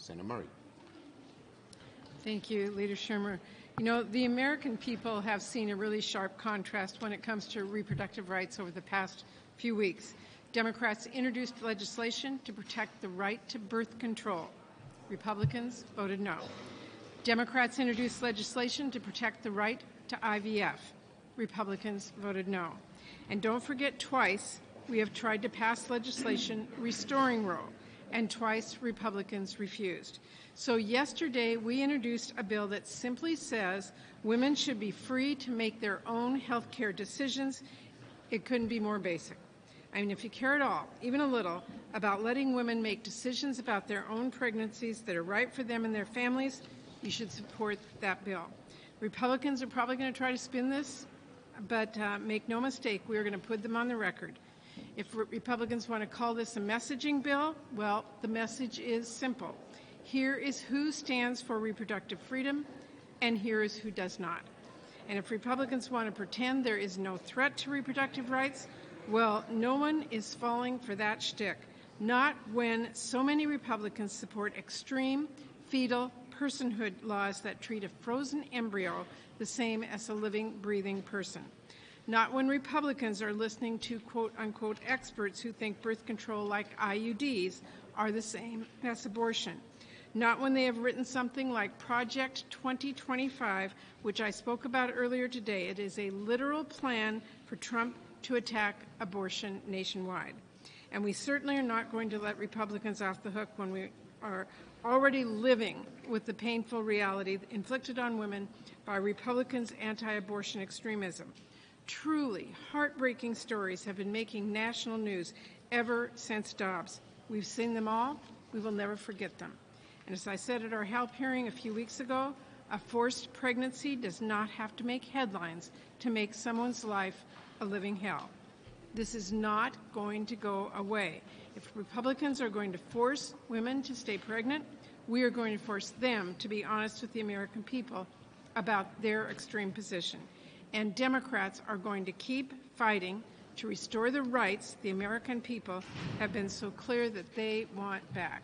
Senator Murray. Thank you, Leader Schumer. You know, the American people have seen a really sharp contrast when it comes to reproductive rights over the past few weeks. Democrats introduced legislation to protect the right to birth control. Republicans voted no. Democrats introduced legislation to protect the right to IVF. Republicans voted no. And don't forget, twice we have tried to pass legislation restoring Roe, and twice Republicans refused. So yesterday we introduced a bill that simply says women should be free to make their own health care decisions. It couldn't be more basic. I mean, if you care at all, even a little, about letting women make decisions about their own pregnancies that are right for them and their families, you should support that bill. Republicans are probably going to try to spin this, but make no mistake, we are going to put them on the record. If Republicans want to call this a messaging bill, well, the message is simple. Here is who stands for reproductive freedom, and here is who does not. And if Republicans want to pretend there is no threat to reproductive rights, well, no one is falling for that shtick. Not when so many Republicans support extreme fetal personhood laws that treat a frozen embryo the same as a living, breathing person. Not when Republicans are listening to quote-unquote experts who think birth control like IUDs are the same as abortion. Not when they have written something like Project 2025, which I spoke about earlier today. It is a literal plan for Trump to attack abortion nationwide. And we certainly are not going to let Republicans off the hook when we are already living with the painful reality inflicted on women by Republicans' anti-abortion extremism. Truly heartbreaking stories have been making national news ever since Dobbs. We've seen them all. We will never forget them. And as I said at our HELP hearing a few weeks ago, a forced pregnancy does not have to make headlines to make someone's life a living hell. This is not going to go away. If Republicans are going to force women to stay pregnant, we are going to force them to be honest with the American people about their extreme position. And Democrats are going to keep fighting to restore the rights the American people have been so clear that they want back.